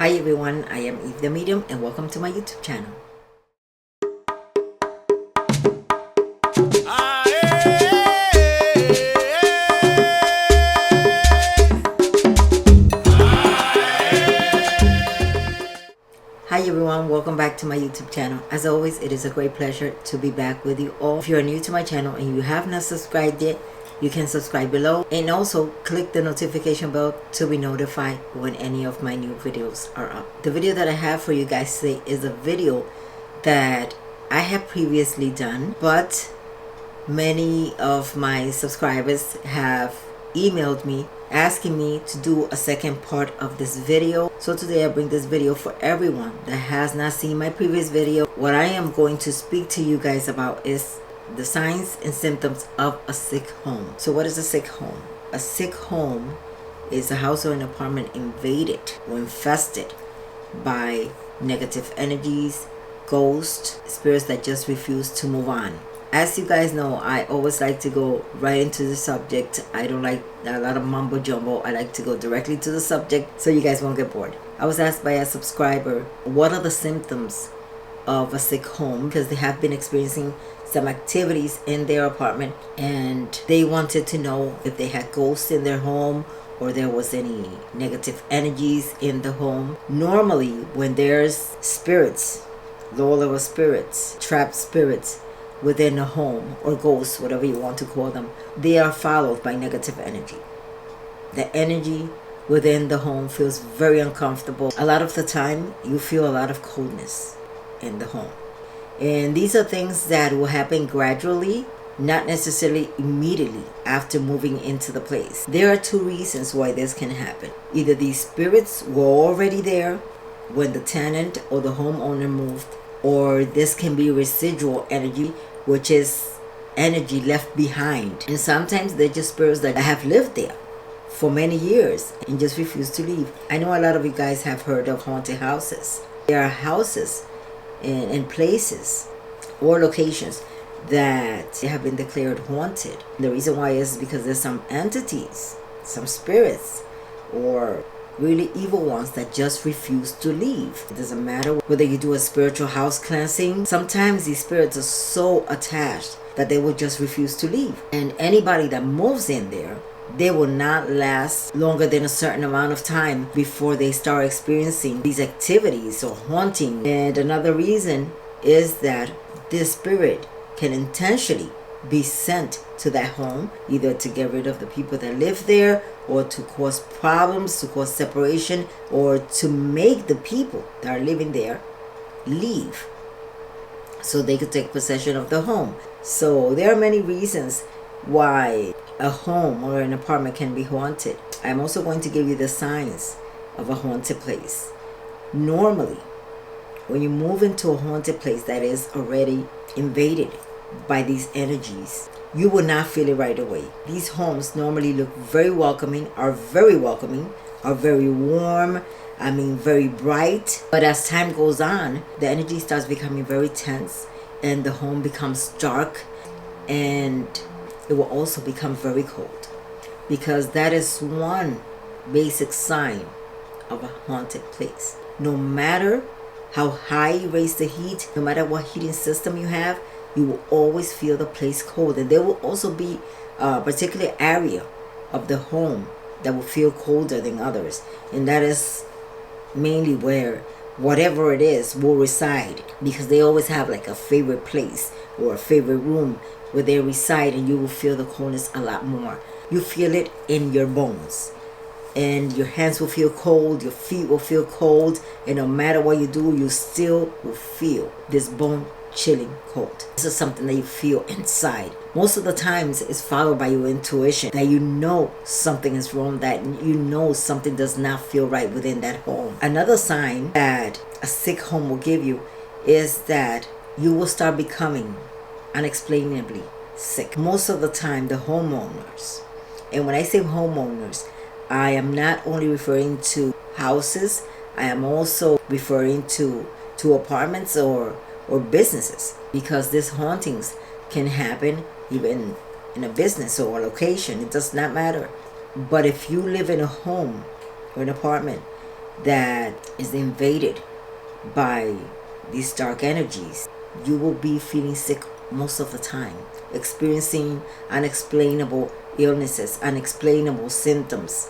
Hi everyone, I am Eve the Medium and welcome to my YouTube channel. Hi everyone, welcome back to my YouTube channel. As always, it is a great pleasure to be back with you all. If you are new to my channel and you have not subscribed yet, you can subscribe below and also click the notification bell to be notified when any of my new videos are up. The video that I have for you guys today is a video that I have previously done, but many of my subscribers have emailed me asking me to do a second part of this video. So today I bring this video for everyone that has not seen my previous video. What I am going to speak to you guys about is the signs and symptoms of a sick home. So what is a sick home? A sick home is a house or an apartment invaded or infested by negative energies, ghosts, spirits that just refuse to move on. As you guys know, I always like to go right into the subject. I don't like a lot of mumbo jumbo. I like to go directly to the subject so you guys won't get bored. I was asked by a subscriber, what are the symptoms of a sick home? Because they have been experiencing some activities in their apartment and they wanted to know if they had ghosts in their home or there was any negative energies in the home. Normally, when there's spirits, lower level spirits, trapped spirits within a home or ghosts, whatever you want to call them, they are followed by negative energy. The energy within the home feels very uncomfortable. A lot of the time, you feel a lot of coldness in the home. And these are things that will happen gradually, not necessarily immediately after moving into the place. There are two reasons why this can happen. Either these spirits were already there when the tenant or the homeowner moved, or this can be residual energy, which is energy left behind. And sometimes they're just spirits that have lived there for many years and just refuse to leave. I know a lot of you guys have heard of haunted houses. There are houses and places or locations that have been declared haunted. The reason why is because there's some entities, some spirits, or really evil ones that just refuse to leave. It doesn't matter whether you do a spiritual house cleansing. Sometimes these spirits are so attached that they will just refuse to leave. And anybody that moves in there, they will not last longer than a certain amount of time before they start experiencing these activities or haunting. And another reason is that this spirit can intentionally be sent to that home, either to get rid of the people that live there, or to cause problems, to cause separation, or to make the people that are living there leave so they could take possession of the home. So there are many reasons why a home or an apartment can be haunted. I'm also going to give you the signs of a haunted place. Normally, when you move into a haunted place that is already invaded by these energies, you will not feel it right away. These homes normally look very welcoming, are very warm, very bright. But as time goes on, the energy starts becoming very tense and the home becomes dark, and it will also become very cold, because that is one basic sign of a haunted place. No matter how high you raise the heat, no matter what heating system you have, you will always feel the place cold. And there will also be a particular area of the home that will feel colder than others, and that is mainly where whatever it is will reside, because they always have like a favorite place or a favorite room where they reside, and you will feel the coldness a lot more. You feel it in your bones, and your hands will feel cold, your feet will feel cold, and no matter what you do, you still will feel this bone chilling cold. This is something that you feel inside. Most of the times it's followed by your intuition, that you know something is wrong, that you know something does not feel right within that home. Another sign that a sick home will give you is that you will start becoming unexplainably sick. Most of the time, the homeowners, and when I say homeowners, I am not only referring to houses, I am also referring to apartments or businesses, because these hauntings can happen even in a business or a location. It does not matter. But if you live in a home or an apartment that is invaded by these dark energies, you will be feeling sick most of the time, experiencing unexplainable illnesses, unexplainable symptoms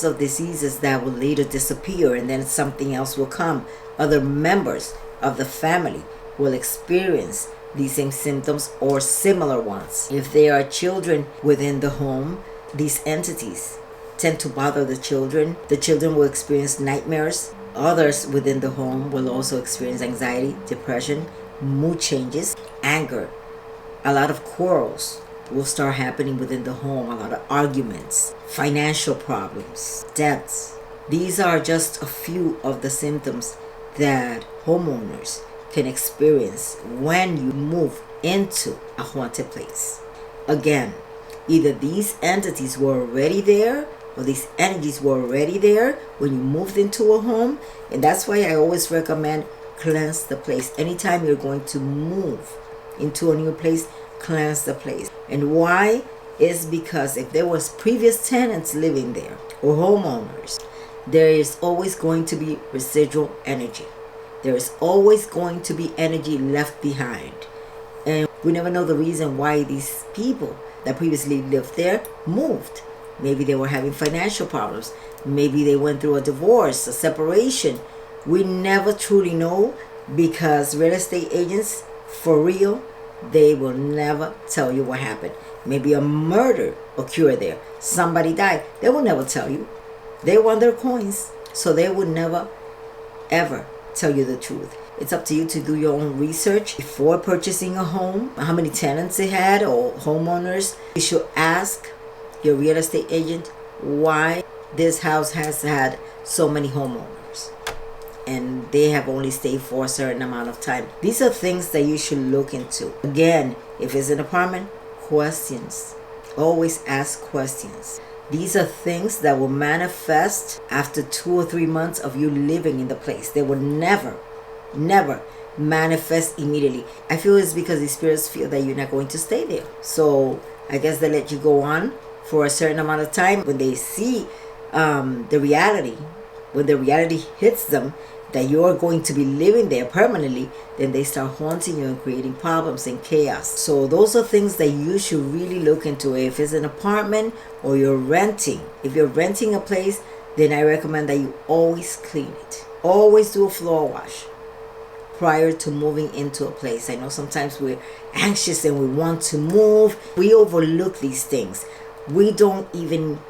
of diseases that will later disappear, and then something else will come. Other members of the family will experience these same symptoms or similar ones. If there are children within the home, these entities tend to bother the children. The children will experience nightmares. Others within the home will also experience anxiety, depression, mood changes, anger. A lot of quarrels will start happening within the home, a lot of arguments, financial problems, debts. These are just a few of the symptoms that homeowners can experience when you move into a haunted place. Again, either these entities were already there or these energies were already there when you moved into a home. And that's why I always recommend cleanse the place. Anytime you're going to move into a new place, cleanse the place. And why? Is because if there was previous tenants living there or homeowners, there is always going to be residual energy. There is always going to be energy left behind. And we never know the reason why these people that previously lived there moved. Maybe they were having financial problems. Maybe they went through a divorce, a separation. We never truly know, because real estate agents, for real, they will never tell you what happened. Maybe a murder occurred there. Somebody died. They will never tell you. They want their coins. So they would never, ever tell you the truth. It's up to you to do your own research before purchasing a home. How many tenants it had or homeowners. You should ask your real estate agent why this house has had so many homeowners and they have only stayed for a certain amount of time. These are things that you should look into. Again, if it's an apartment, questions. Always ask questions. These are things that will manifest after 2 or 3 months of you living in the place. They will never manifest immediately. I feel it's because the spirits feel that you're not going to stay there. So I guess they let you go on for a certain amount of time. When they see the reality, when the reality hits them that you're going to be living there permanently, then they start haunting you and creating problems and chaos. So those are things that you should really look into. If it's an apartment or you're renting, if you're renting a place, then I recommend that you always clean it. Always do a floor wash prior to moving into a place. I know sometimes we're anxious and we want to move. We overlook these things. We don't even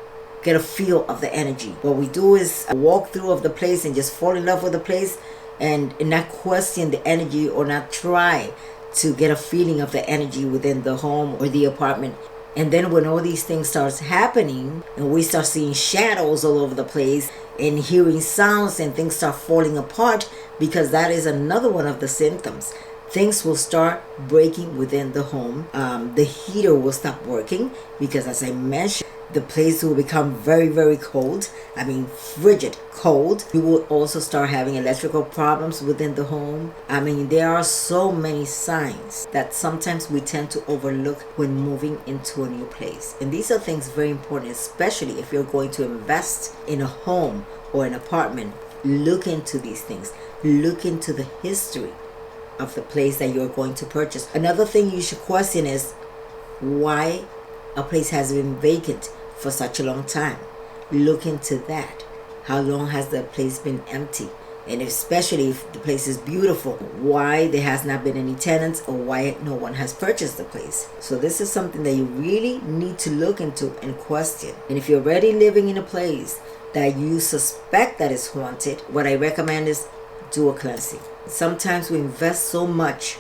get a feel of the energy. What we do is walk through of the place and just fall in love with the place and not question the energy or not try to get a feeling of the energy within the home or the apartment. And then when all these things starts happening and we start seeing shadows all over the place and hearing sounds and things start falling apart, because that is another one of the symptoms. Things will start breaking within the home. The heater will stop working because, as I mentioned, the place will become very, very cold. I mean, frigid cold. You will also start having electrical problems within the home. I mean, there are so many signs that sometimes we tend to overlook when moving into a new place. And these are things very important, especially if you're going to invest in a home or an apartment. Look into these things. Look into the history of the place that you're going to purchase. Another thing you should question is why a place has been vacant for such a long time. Look into that. How long has the place been empty? And especially if the place is beautiful, why there has not been any tenants or why no one has purchased the place. So this is something that you really need to look into and question. And if you're already living in a place that you suspect that is haunted, what I recommend is do a cleansing. Sometimes we invest so much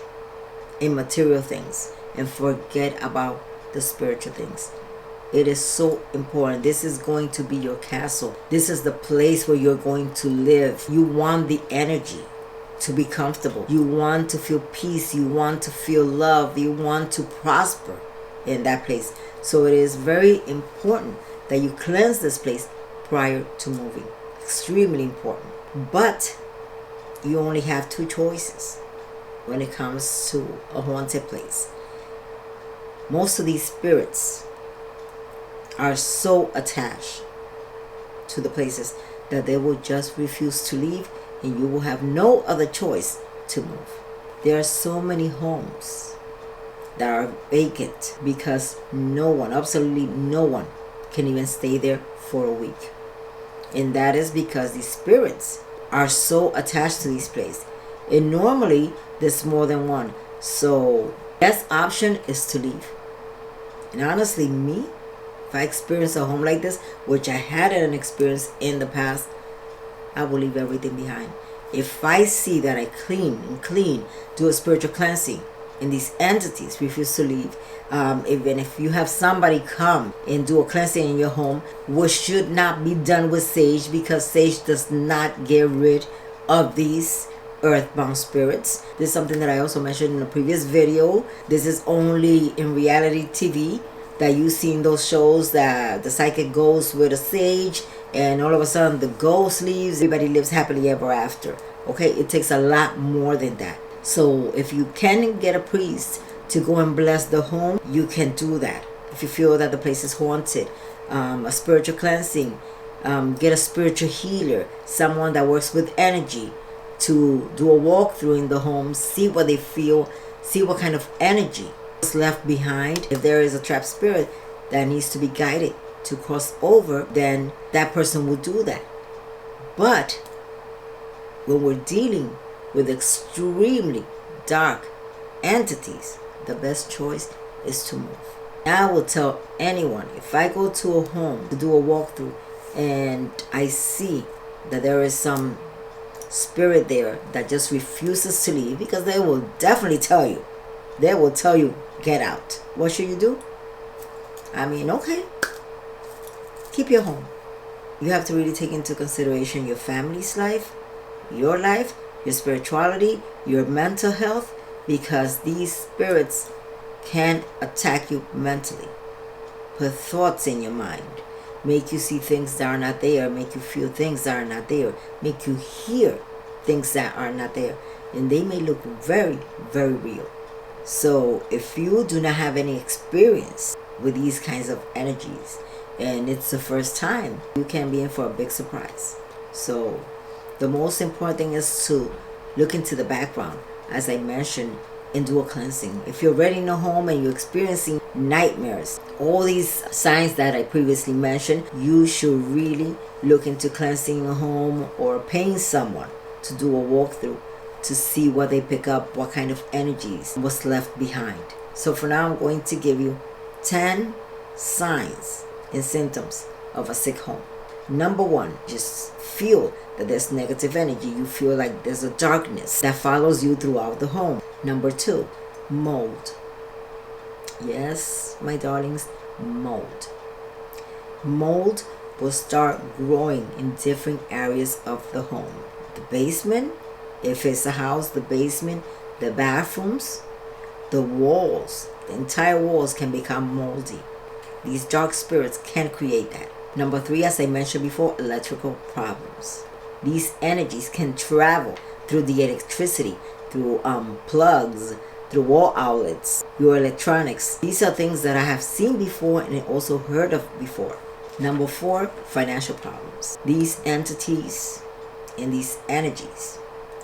in material things and forget about the spiritual things. It is so important. This is going to be your castle. This is the place where you're going to live. You want the energy to be comfortable. You want to feel peace. You want to feel love. You want to prosper in that place. So it is very important that you cleanse this place prior to moving. Extremely important. But you only have 2 choices when it comes to a haunted place. Most of these spirits are so attached to the places that they will just refuse to leave, and you will have no other choice to move. There are so many homes that are vacant because no one, absolutely no one, can even stay there for a week. And that is because these spirits are so attached to these places. And normally there's more than one. So best option is to leave. And honestly, me, if I experience a home like this, which I had an experience in the past, I will leave everything behind. If I see that I clean, do a spiritual cleansing, and these entities refuse to leave, even if you have somebody come and do a cleansing in your home, which should not be done with sage, because sage does not get rid of these earthbound spirits. This is something that I also mentioned in a previous video. This is only in reality TV that you see in those shows that the psychic goes with a sage and all of a sudden the ghost leaves, everybody lives happily ever after. Okay, it takes a lot more than that. So if you can get a priest to go and bless the home, you can do that. If you feel that the place is haunted, a spiritual cleansing, get a spiritual healer, someone that works with energy, to do a walkthrough in the home, see what they feel, see what kind of energy is left behind. If there is a trapped spirit that needs to be guided to cross over, then that person will do that. But when we're dealing with extremely dark entities, the best choice is to move. I will tell anyone, if I go to a home to do a walkthrough and I see that there is some spirit there that just refuses to leave, because they will definitely tell you, get out. What should you do? I mean, okay, keep your home. You have to really take into consideration your family's life, your life, your spirituality, your mental health, because these spirits can attack you mentally, put thoughts in your mind, make you see things that are not there, make you feel things that are not there, make you hear things that are not there, and they may look very, very real. So if you do not have any experience with these kinds of energies and it's the first time, you can be in for a big surprise. So the most important thing is to look into the background, as I mentioned, and do a cleansing. If you're already in a home and you're experiencing nightmares, all these signs that I previously mentioned, you should really look into cleansing a home or paying someone to do a walkthrough to see what they pick up, what kind of energies, what's left behind. So for now, I'm going to give you 10 signs and symptoms of a sick home. Number 1, just feel that there's negative energy. You feel like there's a darkness that follows you throughout the home. Number 2, mold. Yes, my darlings, mold. Mold will start growing in different areas of the home. The basement, if it's a house, the basement, the bathrooms, the walls, the entire walls can become moldy. These dark spirits can create that. Number 3, as I mentioned before, electrical problems. These energies can travel through the electricity, through plugs, through wall outlets, your electronics. These are things that I have seen before and also heard of before. Number 4, financial problems. These entities and these energies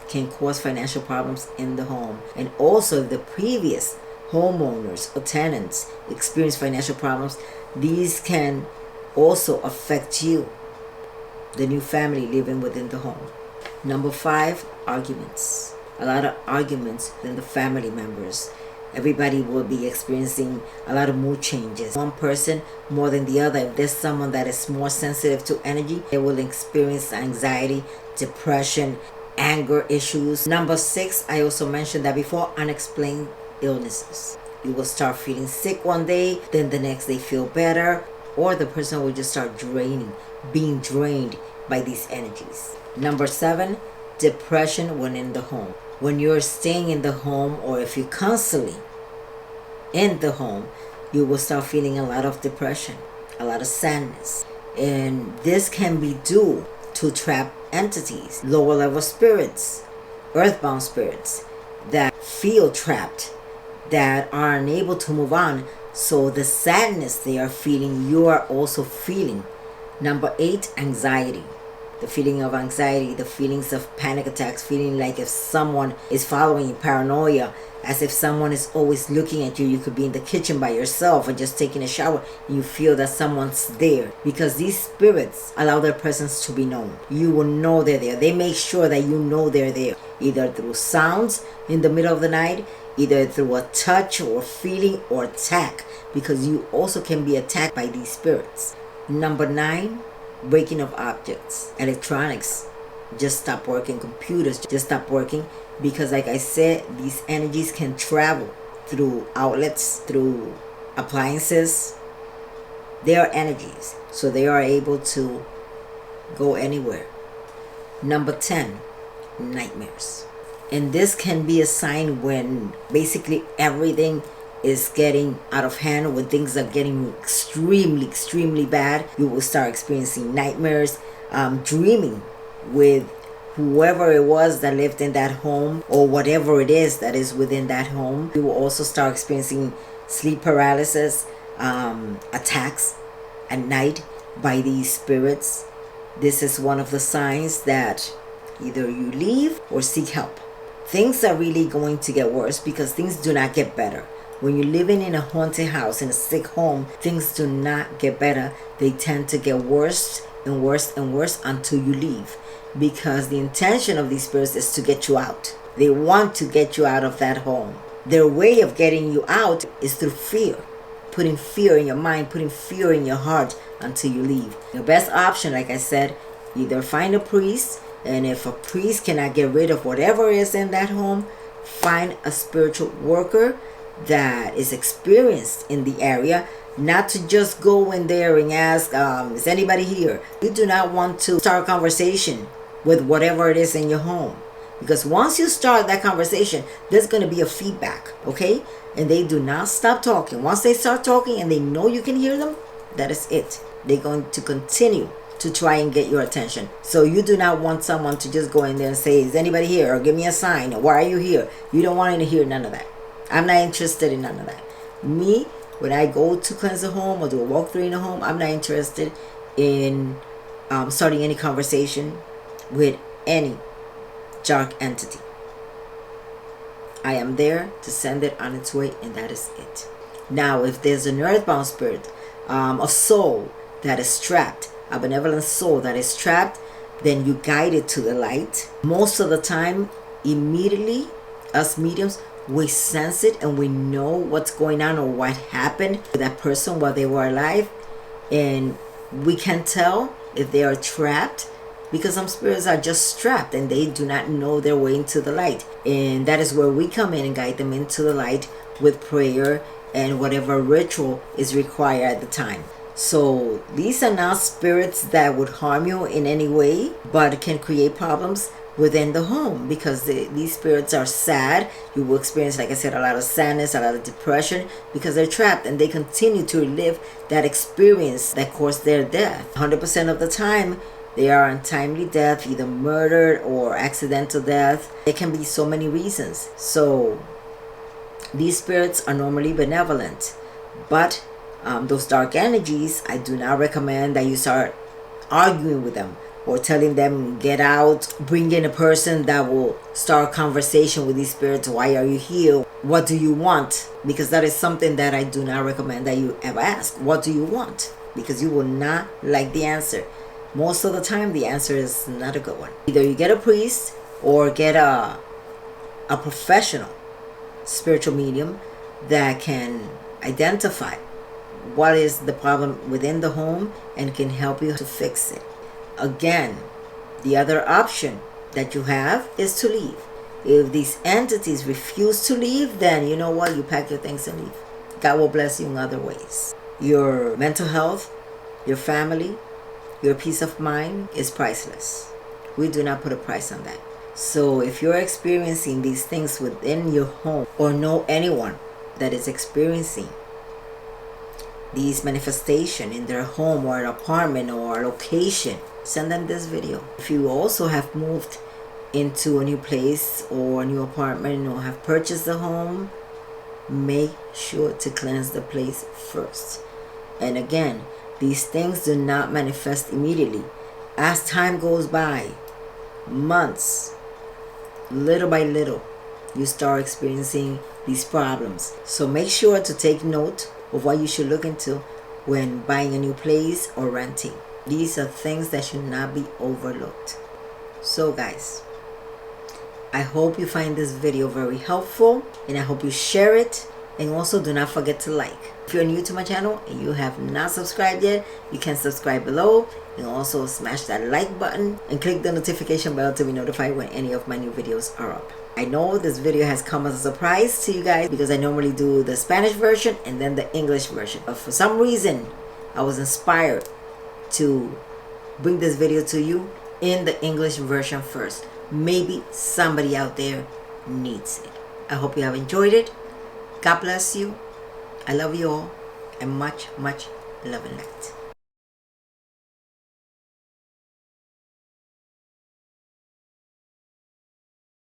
can cause financial problems in the home. And also, if the previous homeowners or tenants experience financial problems, these can also affect you, the new family living within the home. Number 5, arguments. A lot of arguments within the family members. Everybody will be experiencing a lot of mood changes. One person more than the other. If there's someone that is more sensitive to energy, they will experience anxiety, depression, anger issues. Number 6, I also mentioned that before, unexplained illnesses. You will start feeling sick one day, then the next day feel better, or the person will just start being drained by these energies. Number 7, depression when in the home. When you're staying in the home, or if you're constantly in the home, you will start feeling a lot of depression, a lot of sadness. And this can be due to trapped entities, lower level spirits, earthbound spirits that feel trapped, that are unable to move on. So the sadness they are feeling, you are also feeling. Number 8, anxiety. the feeling of anxiety, the feelings of panic attacks, feeling like if someone is following you, paranoia, as if someone is always looking at you. You could be in the kitchen by yourself or just taking a shower and you feel that someone's there, because these spirits allow their presence to be known. You will know they're there. They make sure that you know they're there, either through sounds in the middle of the night, either through a touch or feeling or attack, because you also can be attacked by these spirits. Number 9, breaking of objects. Electronics just stop working. Computers just stop working, because like I said, these energies can travel through outlets, through appliances. They are energies, so they are able to go anywhere. Number 10, nightmares. And this can be a sign when basically everything is getting out of hand, when things are getting extremely bad. You will start experiencing nightmares, dreaming with whoever it was that lived in that home, or whatever it is that is within that home. You will also start experiencing sleep paralysis, attacks at night by these spirits. This is one of the signs that either you leave or seek help. Things are really going to get worse, because things do not get better. When you're living in a haunted house, in a sick home, things do not get better. They tend to get worse and worse and worse until you leave, because the intention of these spirits is to get you out. They want to get you out of that home. Their way of getting you out is through fear, putting fear in your mind, putting fear in your heart until you leave. The best option, like I said, either find a priest, and if a priest cannot get rid of whatever is in that home, find a spiritual worker that is experienced in the area. Not to just go in there and ask, is anybody here? You do not want to start a conversation with whatever it is in your home, because once you start that conversation, there's going to be a feedback, okay? And they do not stop talking. Once they start talking and they know you can hear them, that is it. They're going to continue to try and get your attention. So you do not want someone to just go in there and say, is anybody here? Or give me a sign. Or why are you here? You don't want to hear none of that. I'm not interested in none of that. Me, when I go to cleanse a home or do a walkthrough in a home, I'm not interested in starting any conversation with any dark entity. I am there to send it on its way, and that is it. Now, if there's an earthbound spirit, a soul that is trapped, a benevolent soul that is trapped, then you guide it to the light. Most of the time, immediately, us mediums, we sense it and we know what's going on or what happened with that person while they were alive. And we can tell if they are trapped, because some spirits are just trapped and they do not know their way into the light. And that is where we come in and guide them into the light with prayer and whatever ritual is required at the time. So these are not spirits that would harm you in any way, but can create problems within the home, because these spirits are sad. You will experience, like I said, a lot of sadness, a lot of depression, because they're trapped and they continue to relive that experience that caused their death. 100% of the time, they are untimely death, either murdered or accidental death. There can be so many reasons. So these spirits are normally benevolent, but those dark energies, I do not recommend that you start arguing with them or telling them get out. Bring in a person that will start a conversation with these spirits. Why are you here? What do you want? Because that is something that I do not recommend that you ever ask. What do you want? Because you will not like the answer. Most of the time the answer is not a good one. Either you get a priest or get a professional spiritual medium that can identify what is the problem within the home and can help you to fix it. Again, the other option that you have is to leave. If these entities refuse to leave, then you know what? You pack your things and leave. God will bless you in other ways. Your mental health, your family, your peace of mind is priceless. We do not put a price on that. So if you're experiencing these things within your home, or know anyone that is experiencing these manifestations in their home or an apartment or a location, send them this video. If you also have moved into a new place or a new apartment or have purchased a home, make sure to cleanse the place first. And again, these things do not manifest immediately. As time goes by, months, little by little, you start experiencing these problems. So make sure to take note of what you should look into when buying a new place or renting. These are things that should not be overlooked. So guys, I hope you find this video very helpful, and I hope you share it, and also do not forget to like. If you're new to my channel and you have not subscribed yet, you can subscribe below, and also smash that like button and click the notification bell to be notified when any of my new videos are up. I know this video has come as a surprise to you guys because I normally do the Spanish version and then the English version, but for some reason I was inspired to bring this video to you in the English version first. Maybe somebody out there needs it. I hope you have enjoyed it. God bless you. I love you all, and much love and light.